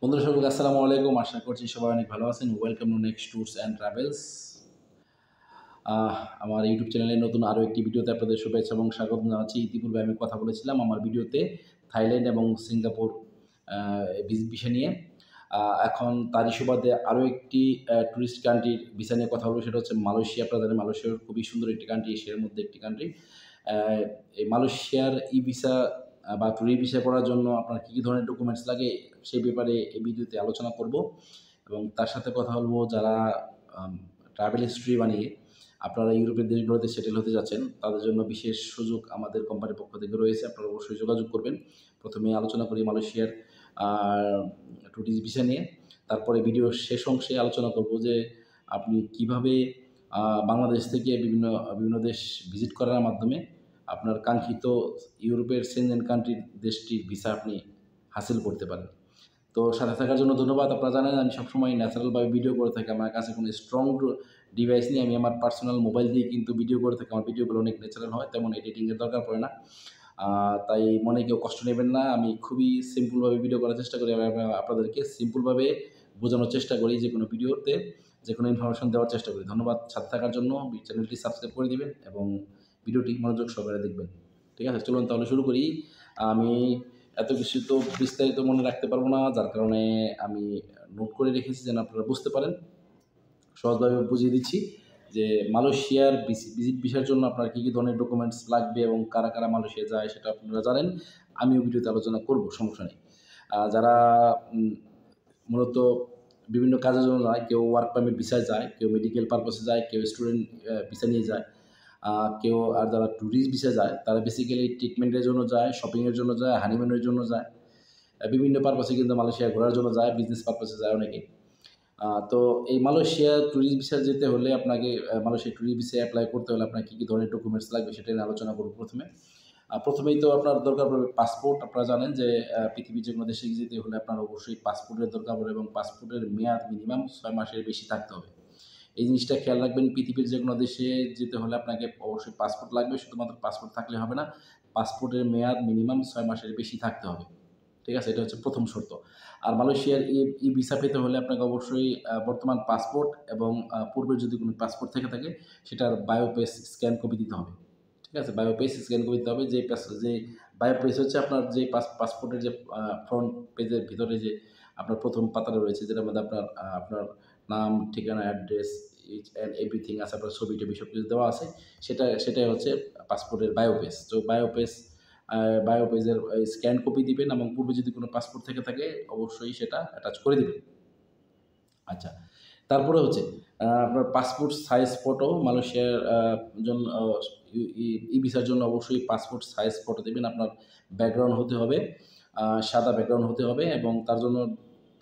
বন্ধুরা সকলকে আসসালামু আলাইকুম। আশা করছি সবাই অনেক ভালো আছেন। Welcome to next tours and travels. আমার ইউটিউব চ্যানেলের নতুন আরও একটি ভিডিওতে আপনাদের শুভেচ্ছা এবং স্বাগত জানাচ্ছি। ইতিপূর্বে আমি কথা বলেছিলাম আমার ভিডিওতে থাইল্যান্ড এবং সিঙ্গাপুর ভিসা নিয়ে। এখন তারই সুবাদে আরও একটি টুরিস্ট কান্ট্রির ভিসা নিয়ে কথা বলবো, সেটা হচ্ছে মালয়েশিয়া। আপনারা জানেন মালয়েশিয়া খুবই সুন্দর একটি কান্ট্রি, এশিয়ার মধ্যে একটি কান্ট্রি। এই মালয়েশিয়ার ই ভিসা বা ট্যুরিস্ট ভিসা করার জন্য আপনার কী ধরনের ডকুমেন্টস লাগে সেই ব্যাপারে এই ভিডিওতে আলোচনা করব এবং তার সাথে কথা বলবো যারা ট্রাভেল হিস্ট্রি বানিয়ে আপনারা ইউরোপের দেশগুলোতে সেটেল হতে যাচ্ছেন, তাদের জন্য বিশেষ সুযোগ আমাদের কোম্পানির পক্ষ থেকে রয়েছে। আপনারা অবশ্যই যোগাযোগ করবেন। প্রথমে আলোচনা করি মালয়েশিয়ার ট্যুরিস্ট ভিসা নিয়ে। তারপরে ভিডিওর শেষ অংশে আলোচনা করব যে আপনি কিভাবে বাংলাদেশ থেকে বিভিন্ন দেশ ভিজিট করার মাধ্যমে আপনার কাঙ্ক্ষিত ইউরোপের সেনজেন কান্ট্রির দেশটির ভিসা আপনি হাসিল করতে পারেন। তো সাথে থাকার জন্য ধন্যবাদ। আপনারা জানেন আমি সবসময় ন্যাচারালভাবে ভিডিও করে থাকি। আমার কাছে কোনো স্ট্রং ডিভাইস নেই। আমি আমার পার্সোনাল মোবাইল দিয়ে কিন্তু ভিডিও করে থাকি। আমার ভিডিওগুলো অনেক ন্যাচারাল হয়, তেমন এডিটিংয়ের দরকার পড়ে না। তাই মনে কেউ কষ্ট নেবেন না। আমি খুবই সিম্পলভাবে ভিডিও করার চেষ্টা করি। আপনাদেরকে সিম্পলভাবে বোঝানোর চেষ্টা করি, যে কোনো ভিডিওতে যে কোনো ইনফরমেশন দেওয়ার চেষ্টা করি। ধন্যবাদ সাথে থাকার জন্য। চ্যানেলটি সাবস্ক্রাইব করে দিবেন এবং ভিডিওটি মনোযোগ সহকারে দেখবেন। ঠিক আছে, চলুন তাহলে শুরু করি। আমি এত কিছু তো বিস্তারিত মনে রাখতে পারবো না, যার কারণে আমি নোট করে রেখেছি যেন আপনারা বুঝতে পারেন। সহজভাবে বুঝিয়ে দিচ্ছি যে মালয়েশিয়ার ভিজিট ভিসার জন্য আপনার কী ধরনের ডকুমেন্টস লাগবে এবং কারা কারা মালয়েশিয়া যায় সেটা আপনারা জানেন। আমিও ভিডিওতে আলোচনা করব, সমস্যা নেই। যারা মূলত বিভিন্ন কাজের জন্য যায়, কেউ ওয়ার্ক পারমিট ভিসায় যায়, কেউ মেডিকেল পারপাসে যায়, কেউ স্টুডেন্ট ভিসা নিয়ে যায়, কেউ আর যারা ট্যুরিস্ট ভিসা যায় তারা বেসিক্যালি ট্রিটমেন্টের জন্য যায়, শপিংয়ের জন্য যায়, হানিমুনের জন্য যায়, বিভিন্ন পারপাসে কিন্তু মালয়েশিয়া ঘোরার জন্য যায়, বিজনেস পারপাসে যায় অনেকে। তো এই মালয়েশিয়া ট্যুরিস্ট ভিসা যেতে হলে আপনাকে মালয়েশিয়া ট্যুরিস্ট ভিসা অ্যাপ্লাই করতে হলে আপনার কী ধরনের ডকুমেন্টস লাগবে সেটা নিয়ে আলোচনা করব প্রথমে। প্রথমেই তো আপনার দরকার পড়বে পাসপোর্ট। আপনারা জানেন যে পৃথিবীর যে কোনো দেশে যেতে হলে আপনার অবশ্যই পাসপোর্টের দরকার পড়ে এবং পাসপোর্টের মেয়াদ মিনিমাম 6 মাসের বেশি থাকতে হবে। এই জিনিসটা খেয়াল রাখবেন। পৃথিবীর যে কোনো দেশে যেতে হলে আপনাকে অবশ্যই পাসপোর্ট লাগবে। শুধুমাত্র পাসপোর্ট থাকলে হবে না, পাসপোর্টের মেয়াদ মিনিমাম 6 মাসের বেশি থাকতে হবে। ঠিক আছে, এটা হচ্ছে প্রথম শর্ত। আর মালয়েশিয়ার ই ভিসা পেতে হলে আপনাকে অবশ্যই বর্তমান পাসপোর্ট এবং পূর্বের যদি কোনো পাসপোর্ট থেকে থাকে সেটার বায়োপেজ স্ক্যান কপি দিতে হবে। ঠিক আছে, বায়োপেজ স্ক্যান করে দিতে হবে। যে বায়োপেজ হচ্ছে আপনার যে পাসপোর্টের যে ফ্রন্ট পেজের ভিতরে যে আপনার প্রথম পাতাটা রয়েছে, যেটার মধ্যে আপনার নাম, ঠিকানা, অ্যাড্রেস, ইচ অ্যান্ড এভরিথিং আছে, আপনার ছবি-টবি সব কিছু দেওয়া আছে। সেটাই হচ্ছে পাসপোর্টের বায়োপেজ। তো বায়োপেজের স্ক্যান কপি দিবেন এবং পূর্বে যদি কোনো পাসপোর্ট থেকে থাকে অবশ্যই সেটা অ্যাটাচ করে দিবেন। আচ্ছা, তারপরে হচ্ছে আপনার পাসপোর্ট সাইজ ফটো। মালয়েশিয়ার জন্য ই ভিসার জন্য অবশ্যই পাসপোর্ট সাইজ ফটো দিবেন। আপনার ব্যাকগ্রাউন্ড হতে হবে সাদা ব্যাকগ্রাউন্ড হতে হবে এবং তার জন্য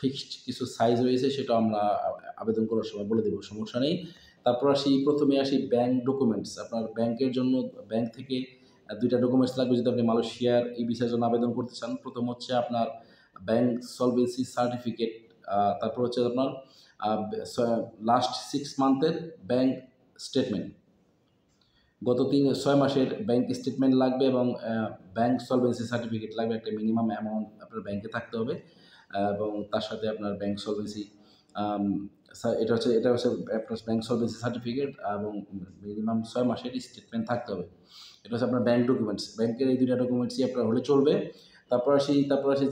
ফিক্সড কিছু সাইজ রয়েছে, সেটা আমরা আবেদন করার সময় বলে দেব, সমস্যা নেই। তারপর প্রথমে আসি ব্যাংক ডকুমেন্টস। আপনার ব্যাংকের জন্য ব্যাংক থেকে ২টা ডকুমেন্টস লাগবে যদি আপনি মালয়েশিয়ার ই ভিসার জন্য আবেদন করতে চান। প্রথম হচ্ছে আপনার ব্যাংক সলভেন্সি সার্টিফিকেট, তারপর হচ্ছে আপনার লাস্ট 6 মান্থের ব্যাংক স্টেটমেন্ট, গত 6 মাসের ব্যাংক স্টেটমেন্ট লাগবে এবং ব্যাংক সলভেন্সি সার্টিফিকেট লাগবে। একটা মিনিমাম অ্যামাউন্ট আপনার ব্যাংকে থাকতে হবে এবং তার সাথে আপনার ব্যাংক সলভেন্সি এটা হচ্ছে আপনার ব্যাংক সলভেন্সি সার্টিফিকেট এবং মিনিমাম 6 মাসের স্টেটমেন্ট থাকতে হবে। এটা হচ্ছে আপনার ব্যাংক ডকুমেন্টস। ব্যাংকের এই 2টা ডকুমেন্টসই আপনার হলে চলবে। তারপর আসি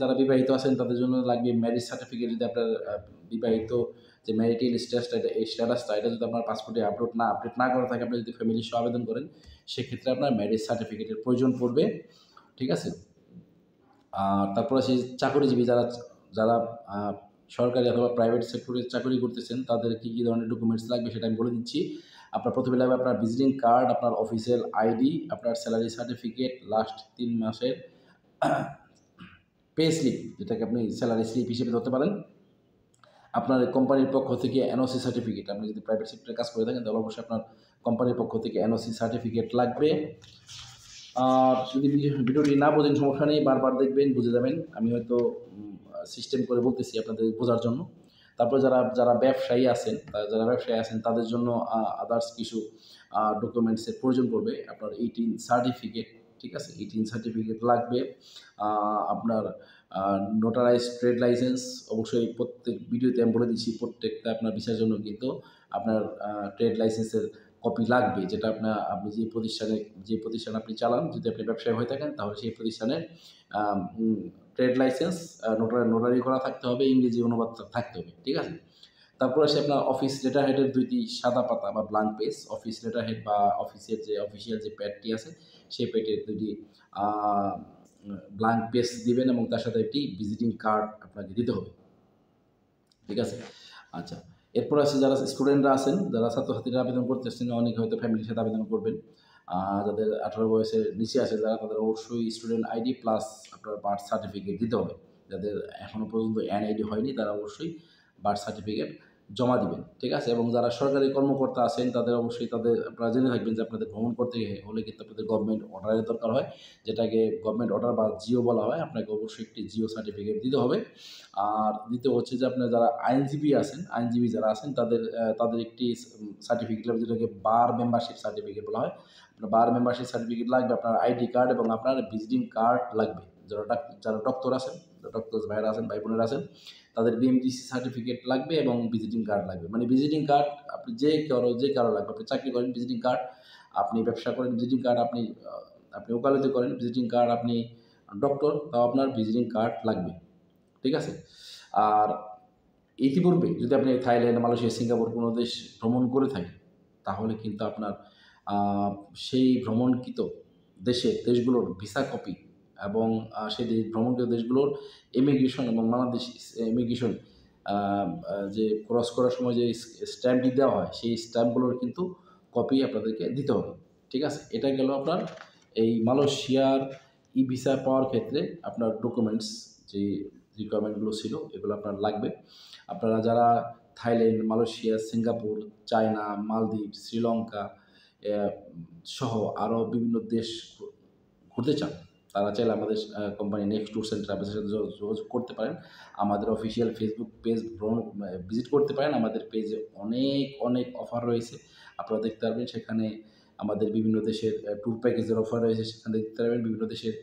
যারা বিবাহিত আছেন তাদের জন্য লাগবে ম্যারেজ সার্টিফিকেট। যদি আপনার বিবাহিত যে ম্যারিটাল স্ট্যাটাসটা এটা যদি আপনার পাসপোর্টে আপডেট না করা থাকে, আপনি যদি ফ্যামিলি সহ আবেদন করেন সেক্ষেত্রে আপনার ম্যারেজ সার্টিফিকেটের প্রয়োজন পড়বে। ঠিক আছে, তারপর আসি চাকরিজীবী যারা সরকারি অথবা প্রাইভেট সেক্টরে চাকরি করতেছেন তাদের কী ধরনের ডকুমেন্টস লাগবে সেটা আমি বলে দিচ্ছি। আপনার প্রথমে লাগবে আপনার ভিজিটিং কার্ড, আপনার অফিসিয়াল আইডি, আপনার স্যালারি সার্টিফিকেট, লাস্ট 3 মাসের পে স্লিপ, যেটাকে আপনি স্যালারি স্লিপ হিসেবে ধরতে পারেন। আপনার কোম্পানির পক্ষ থেকে এনওসি সার্টিফিকেট। আপনি যদি প্রাইভেট সেক্টরে কাজ করে থাকেন তাহলে অবশ্যই আপনার কোম্পানির পক্ষ থেকে এনওসি সার্টিফিকেট লাগবে। আর যদি ভিডিওটি না বোঝেন সমস্যা নেই, বারবার দেখবেন, বুঝে যাবেন। আমি হয়তো সিস্টেম করে বলতেছি আপনাদের বোঝার জন্য। তারপর যারা ব্যবসায়ী আছেন তাদের জন্য আদার্স কিছু ডকুমেন্টসের প্রয়োজন পড়বে। আপনার 18 সার্টিফিকেট, ঠিক আছে? 18 সার্টিফিকেট লাগবে। আপনার নোটারাইজড ট্রেড লাইসেন্স অবশ্যই প্রত্যেক ভিডিওতে আমি বলে দিচ্ছি, প্রত্যেকটা আপনার ভিসার জন্য কিন্তু আপনার ট্রেড লাইসেন্সের কপি লাগবে, যেটা আপনি যে প্রতিষ্ঠান আপনি চালান, যদি আপনি ব্যবসায়ী হয়ে থাকেন তাহলে সেই প্রতিষ্ঠানের ট্রেড লাইসেন্স নোটারি করা থাকতে হবে, ইংরেজি অনুবাদ থাকতে হবে, ঠিক আছে? তারপর আসে আপনার অফিস লেটার হেডের 2টি সাদা পাতা বা blank page, office letter head বা অফিসের যে অফিসিয়াল যে প্যাডটি আছে সেই প্যাডের 2টি ব্ল্যাঙ্ক পেজ দিবেন এবং তার সাথে একটি ভিজিটিং কার্ড আপনাকে দিতে হবে, ঠিক আছে? আচ্ছা, এরপর আছে যারা স্টুডেন্টরা আছেন, যারা ছাত্রছাত্রীরা আবেদন করতেছেন, অনেকে হয়তো ফ্যামিলির সাথে আবেদন করবেন, যাদের 18 বয়সের নিচে আছে যারা, তাদের অবশ্যই স্টুডেন্ট আইডি প্লাস আপনার বার্থ সার্টিফিকেট দিতে হবে। যাদের এখনও পর্যন্ত এনআইডি হয়নি তারা অবশ্যই বার্থ সার্টিফিকেট জমা দিবেন, ঠিক আছে? এবং যারা সরকারি কর্মকর্তা আছেন তাদের অবশ্যই আপনারা জেনে থাকবেন যে আপনাদের ভ্রমণ করতে হলে কিন্তু আপনাদের গভর্নমেন্ট অর্ডারের দরকার হয়, যেটাকে গভর্নমেন্ট অর্ডার বা জিও বলা হয়। আপনাকে অবশ্যই একটি জিও সার্টিফিকেট দিতে হবে। আর দ্বিতীয় হচ্ছে যে আপনার যারা আইনজীবী যারা আছেন তাদের একটি সার্টিফিকেট লাগবে, যেটাকে বার মেম্বারশিপ সার্টিফিকেট বলা হয়। আপনার বার মেম্বারশিপ সার্টিফিকেট লাগবে, আপনার আইডি কার্ড এবং আপনার ভিজিটিং কার্ড লাগবে। যারা ডক্টর আছেন, ডক্টর ভাইরা আছেন, ভাই বোনেরা আছেন, তাদের বিএমডিসি সার্টিফিকেট লাগবে এবং ভিজিটিং কার্ড লাগবে। মানে ভিজিটিং কার্ড আপনি যে কারো লাগবে, আপনি চাকরি করেন ভিজিটিং কার্ড, আপনি ব্যবসা করেন ভিজিটিং কার্ড, আপনি ওকালতি করেন ভিজিটিং কার্ড, আপনি ডক্টর, তাও আপনার ভিজিটিং কার্ড লাগবে, ঠিক আছে? আর ইতিপূর্বে যদি আপনি থাইল্যান্ড, মালয়েশিয়া, সিঙ্গাপুর কোনো দেশ ভ্রমণ করে থাকেন, তাহলে কিন্তু আপনার সেই ভ্রমণকৃত দেশগুলোর ভিসা কপি এবং সেই ভ্রমণকৃত দেশগুলোর ইমিগ্রেশন এবং বাংলাদেশ ইমিগ্রেশন যে ক্রস করার সময় যে স্ট্যাম্পটি দেওয়া হয়, সেই স্ট্যাম্পগুলোর কিন্তু কপি আপনাদেরকে দিতে হবে, ঠিক আছে? এটা গেল আপনার এই মালয়েশিয়ার ভিসা পাওয়ার ক্ষেত্রে আপনার ডকুমেন্টস যে রিকোয়ারমেন্টগুলো ছিল, এগুলো আপনার লাগবে। আপনারা যারা থাইল্যান্ড, মালয়েশিয়া, সিঙ্গাপুর, চায়না, মালদ্বীপ, শ্রীলঙ্কা সহ আরও বিভিন্ন দেশ ঘুরতে চান, তারা চাইলে আমাদের কোম্পানি নেক্সট ট্যুরস অ্যান্ড ট্রাভেলসের সাথে যোগাযোগ করতে পারেন। আমাদের অফিসিয়াল ফেসবুক পেজ ভিজিট করতে পারেন। আমাদের পেজে অনেক অফার রয়েছে, আপনারা দেখতে পারবেন। সেখানে আমাদের বিভিন্ন দেশের ট্যুর প্যাকেজের অফার রয়েছে, সেখানে দেখতে পারবেন। বিভিন্ন দেশের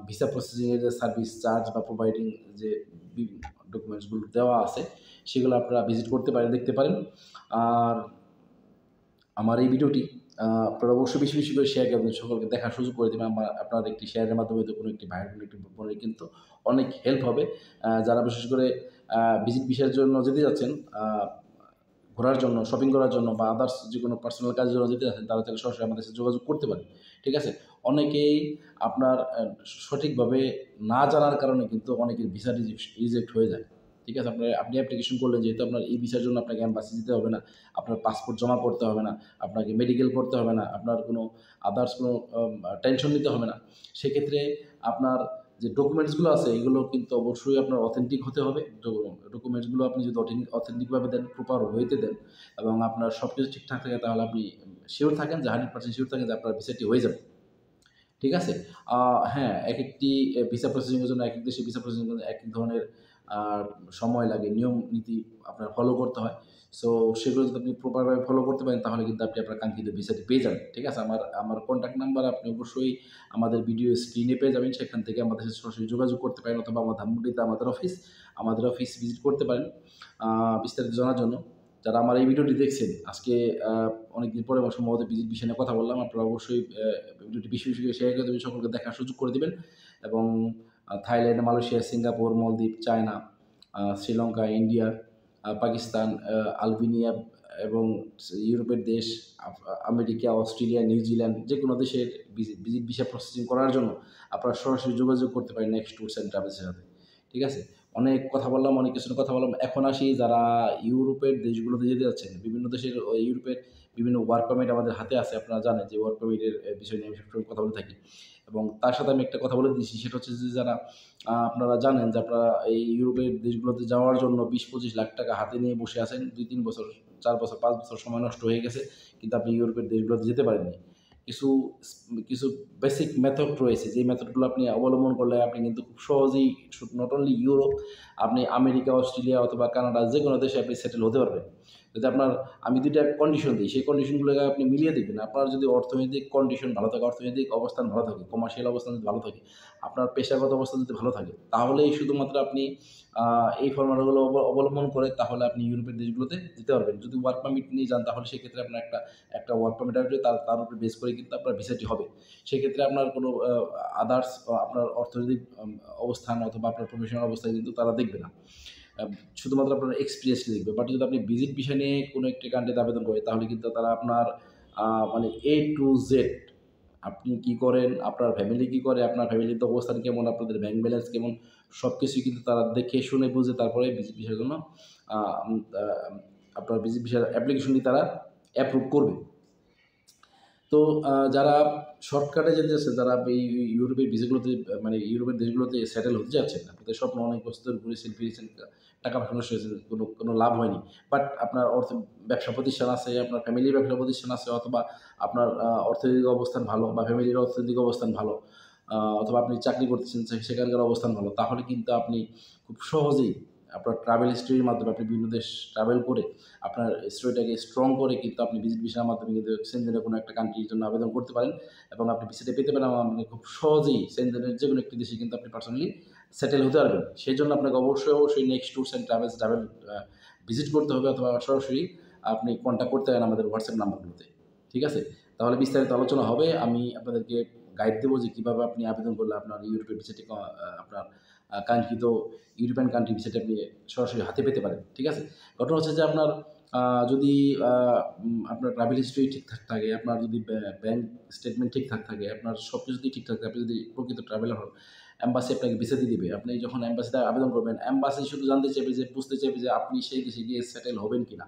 ভিসা প্রসেসিংয়ের যে সার্ভিস চার্জ বা প্রোভাইডিং যে ডকুমেন্টসগুলো দেওয়া আছে, সেগুলো আপনারা ভিজিট করতে পারেন, দেখতে পারেন। আর আমার এই ভিডিওটি আপনারা অবশ্যই বেশি করে শেয়ার করবেন, সকলকে দেখার সুযোগ করে দেবেন। আপনার একটি শেয়ারের মাধ্যমে তো কোনো একটি ভাইয়ের, কোনো একটি বোনের কিন্তু অনেক হেল্প হবে। যারা বিশেষ করে ভিজিট ভিসার জন্য যেতে যাচ্ছেন, ঘোরার জন্য, শপিং করার জন্য বা আদার্স যে কোনো পার্সোনাল কাজের জন্য যেতে যাচ্ছেন, তারা চাইলে সরাসরি আমাদের সাথে যোগাযোগ করতে পারেন, ঠিক আছে? অনেকেই আপনার সঠিকভাবে না জানার কারণে কিন্তু অনেকের ভিসা রিজেক্ট হয়ে যায়, ঠিক আছে? আপনি অ্যাপ্লিকেশন করলেন, যেহেতু আপনার এই ভিসার জন্য আপনাকে এম্বাসি যেতে হবে না, আপনার পাসপোর্ট জমা করতে হবে না, আপনাকে মেডিকেল করতে হবে না, আপনার কোনো আদার্স কোনো টেনশন নিতে হবে না। সেক্ষেত্রে আপনার যে ডকুমেন্টসগুলো আছে এগুলো কিন্তু অবশ্যই আপনার অথেন্টিক হতে হবে। ডকুমেন্টসগুলো আপনি যদি অথেন্টিকভাবে দেন, প্রপার ওয়েতে দেন এবং আপনার সব কিছু ঠিকঠাক থাকে, তাহলে আপনি শিওর থাকেন যে 100% শিওর থাকেন যে আপনার ভিসাটি হয়ে যাবে, ঠিক আছে? হ্যাঁ, একেকটি ভিসা প্রসেসিংয়ের জন্য একেক দেশে ভিসা প্রসেসিং জন্য একেক ধরনের সময় লাগে, নিয়ম নীতি আপনার ফলো করতে হয়। সো সেগুলো যদি আপনি প্রপারভাবে ফলো করতে পারেন, তাহলে কিন্তু আপনি আপনার কাঙ্ক্ষিত ভিসাটি পেয়ে যাবেন, ঠিক আছে? আমার কন্ট্যাক্ট নাম্বার আপনি অবশ্যই আমাদের ভিডিও স্ক্রিনে পেয়ে যাবেন। সেখান থেকে আমাদের সাথে সরাসরি যোগাযোগ করতে পারেন, অথবা আমার ধানমন্ডিতে আমাদের অফিস ভিজিট করতে পারেন বিস্তারিত জানার জন্য। যারা আমার এই ভিডিওটি দেখছেন, আজকে অনেকদিন পরে সম্ভবত ভিজিট বিষয় নিয়ে কথা বললাম, আপনারা অবশ্যই ভিডিওটি বেশি করে শেয়ার করে দেবেন, সকলকে দেখার সুযোগ করে দেবেন। এবং থাইল্যান্ড, মালয়েশিয়া, সিঙ্গাপুর, মলদ্বীপ, China, Sri Lanka, India, Pakistan, Albania এবং ইউরোপের দেশ, আমেরিকা, অস্ট্রেলিয়া, নিউজিল্যান্ড, যে কোনো দেশের ভিজিট ভিসা প্রসেসিং করার জন্য আপনারা সরাসরি যোগাযোগ করতে পারেন নেক্সট ট্যুরস অ্যান্ড ট্রাভেলসের সাথে, ঠিক আছে? অনেক কথা বললাম, অনেক কিছুর কথা বললাম। এখন আসি যারা ইউরোপের দেশগুলোতে যেতে যাচ্ছেন, বিভিন্ন দেশের ইউরোপের বিভিন্ন ওয়ার্ক পারমিট আমাদের হাতে আছে। আপনারা জানেন যে ওয়ার্ক পারমিটের বিষয় নিয়ে আমি সবসময় কথা বলে থাকি। এবং তার সাথে আমি একটা কথা বলে দিচ্ছি, সেটা হচ্ছে যে যারা আপনারা জানেন যে আপনারা এই ইউরোপের দেশগুলোতে যাওয়ার জন্য 20-25 লাখ টাকা হাতে নিয়ে বসে আছেন, 2-3 বছর, 4 বছর, 5 বছর সময় নষ্ট হয়ে গেছে, কিন্তু আপনি ইউরোপের দেশগুলোতে যেতে পারেননি। কিছু বেসিক মেথড রয়েছে, যে মেথডগুলো আপনি অবলম্বন করলে আপনি কিন্তু খুব সহজেই নট অনলি ইউরোপ, আপনি আমেরিকা, অস্ট্রেলিয়া অথবা কানাডা, যে কোনো দেশে আপনি সেটেল হতে পারবেন। যদি আপনার আমি ২ টা কন্ডিশন দিই, সেই কন্ডিশনগুলোকে আপনি মিলিয়ে দেখবেন। আপনার যদি অর্থনৈতিক কন্ডিশন ভালো থাকে, অর্থনৈতিক অবস্থান ভালো থাকে, কমার্শিয়াল অবস্থান যদি ভালো থাকে, আপনার পেশাগত অবস্থান যদি ভালো থাকে, তাহলেই শুধুমাত্র আপনি এই ফর্মুলাগুলো অবলম্বন করে তাহলে আপনি ইউরোপের দেশগুলোতে যেতে পারবেন। যদি ওয়ার্ক পারমিট নিয়ে যান তাহলে সেক্ষেত্রে আপনার একটা ওয়ার্ক পারমিট আসবে, তার উপরে বেস করে কিন্তু আপনার ভিসাটি হবে। সেক্ষেত্রে আপনার কোনো আদার্স আপনার অর্থনৈতিক অবস্থান অথবা আপনার প্রফেশনাল অবস্থান কিন্তু তারা দেখবে না। শুধুমাত্র আপনার এক্সপেরিয়েন্সটি দেখবে। বাট যদি আপনি ভিজিট ভিসা নিয়ে কোনো একটি কান্ট্রিতে আবেদন করেন তাহলে কিন্তু তারা আপনার মানে A to Z আপনি কি করেন, আপনার ফ্যামিলি কি করে, আপনার ফ্যামিলিতে অবস্থান কেমন, আপনাদের ব্যাংক ব্যালেন্স কেমন, সবকিছুই কিন্তু তারা দেখে শুনে বুঝে তারপরে ভিজিট ভিসার জন্য আ উম আ আপনার ভিজিট ভিসার অ্যাপ্লিকেশনটি তারা অ্যাপ্রুভ করবে। তো যারা শর্টকাটে যেতে চাচ্ছে, যারা এই ইউরোপের ভিসাগুলোতে মানে ইউরোপের দেশগুলোতে সেটেল হতে চাচ্ছেন, আপনাদের স্বপ্ন অনেক বছর ঘুরেছেন ফিরেছেন, টাকা পয়সা নষ্ট হয়েছে, কোনো লাভ হয়নি। বাট আপনার ব্যবসা প্রতিষ্ঠান আছে, আপনার ফ্যামিলির ব্যবসা প্রতিষ্ঠান আছে, অথবা আপনার অর্থনৈতিক অবস্থান ভালো বা ফ্যামিলির অর্থনৈতিক অবস্থান ভালো, অথবা আপনি চাকরি করতেছেন সেখানকার অবস্থান ভালো, তাহলে কিন্তু আপনি খুব সহজেই আপনার ট্রাভেল হিস্ট্রির মাধ্যমে আপনি বিভিন্ন দেশ ট্রাভেল করে আপনার স্টোরিটাকে স্ট্রং করে কিন্তু আপনি ভিজিট ভিসার মাধ্যমে কিন্তু সেনজেনের কোনো একটা কান্ট্রির জন্য আবেদন করতে পারেন এবং আপনি ভিসাটা পেতে পারেন এবং আপনি খুব সহজেই সেনজেনের যেকোনো একটি দেশে কিন্তু আপনি পার্সোনালি সেটেল হতে পারবেন। সেই জন্য আপনাকে অবশ্যই next tours and travels visit করতে হবে অথবা সরাসরি আপনি কন্ট্যাক্ট করতে পারেন আমাদের হোয়াটসঅ্যাপ নাম্বারগুলোতে। ঠিক আছে? তাহলে বিস্তারিত আলোচনা হবে। আমি আপনাদেরকে গাইড দেবো যে কীভাবে আপনি আবেদন করলে আপনার ইউরোপের ভিসাটি আপনার কাঙ্ক্ষিত ইউরোপিয়ান কান্ট্রি ভিসাটা আপনি সরাসরি হাতে পেতে পারেন। ঠিক আছে? ঘটনা হচ্ছে যে আপনার যদি আপনার ট্রাভেল হিস্ট্রি ঠিকঠাক থাকে, আপনার যদি ব্যাংক স্টেটমেন্ট ঠিকঠাক থাকে, আপনার সবকিছু যদি ঠিকঠাক থাকে, আপনি যদি প্রকৃত ট্রাভেলার হন, এম্বাসি আপনাকে ভিসা দিয়ে দিবে। আপনি যখন এম্বাসিতে আবেদন করবেন, এম্বাসি শুধু জানতে চাইবে যে বুঝতে চাইবে যে আপনি সেই দেশে গিয়ে সেটেল হবেন কিনা।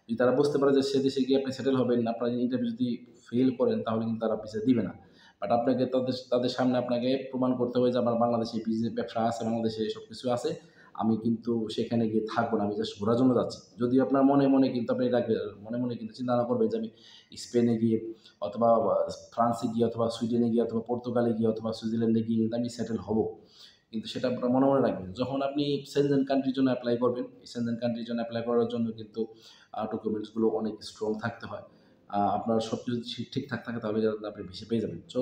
যদি তারা বুঝতে পারে যে সে দেশে গিয়ে আপনি সেটেল হবেন, আপনার ইন্টারভিউ যদি ফেল করেন তাহলে কিন্তু তারা ভিসা দিবে না। বাট আপনাকে তাদের সামনে আপনাকে প্রমাণ করতে হবে যে আমার বাংলাদেশে ব্যবসা আছে, বাংলাদেশে সবকিছু আছে। আমি কিন্তু সেখানে গিয়ে থাকবো না। আমি জাস্ট ঘোরার জন্য যাচ্ছি। যদি আপনার মনে কিন্তু আপনি মনে কিন্তু চিন্তা ভাবনা করবেন যে আমি স্পেনে গিয়ে অথবা ফ্রান্সে গিয়ে অথবা সুইডেনে গিয়ে অথবা পর্তুগালে গিয়ে অথবা সুইজারল্যান্ডে গিয়ে কিন্তু আমি সেটেল হব। কিন্তু সেটা আপনার মনে রাখবেন। যখন আপনি সেনজেন কান্ট্রির জন্য এপ্লাই করবেন, সেনজেন কান্ট্রির জন্য এপ্লাই করার জন্য কিন্তু ডকুমেন্টসগুলো অনেক স্ট্রং থাকতে হয়। আপনার সবকিছু ঠিকঠাক থাকে তাহলে আপনি ভিসা পেয়ে যাবেন। সো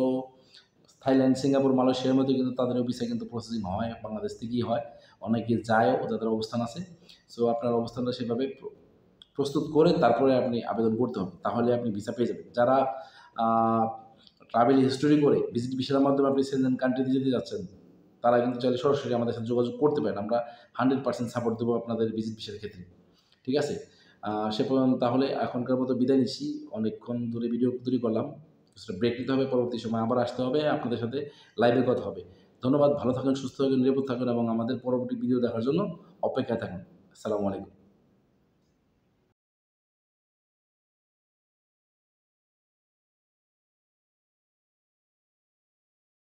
থাইল্যান্ড, সিঙ্গাপুর, মালয়েশিয়ার মধ্যে কিন্তু তাদেরও ভিসা কিন্তু প্রসেসিং হয়, বাংলাদেশ থেকেই হয়। অনেকে যায়ও যাদের অবস্থান আছে। সো আপনার অবস্থানটা সেভাবে প্রস্তুত করে তারপরে আপনি আবেদন করতে হবে। তাহলে আপনি ভিসা পেয়ে যাবেন। যারা আ ট্রাভেল হিস্টোরি করে ভিজিট ভিসার মাধ্যমে আপনি সেনজেন কান্ট্রিতে যেতে যাচ্ছেন, তারা কিন্তু চাইলে সরাসরি আমাদের সাথে যোগাযোগ করতে পারেন। আমরা 100% সাপোর্ট দেবো আপনাদের ভিজিট ভিসার ক্ষেত্রে। ঠিক আছে? সে পর্যন্ত তাহলে এখনকার মতো বিদায় নিচ্ছি। অনেকক্ষণ ধরে ভিডিও তৈরি করলাম। কিছুটা ব্রেক নিতে হবে। পরবর্তী সময়ে আবার আসতে হবে। আপনাদের সাথে লাইভে কথা হবে। ধন্যবাদ। ভালো থাকুন, সুস্থ থাকুন, নিরাপদ থাকুন এবং আমাদের পরবর্তী ভিডিও দেখার জন্য অপেক্ষায় থাকুন। আসসালামু আলাইকুম।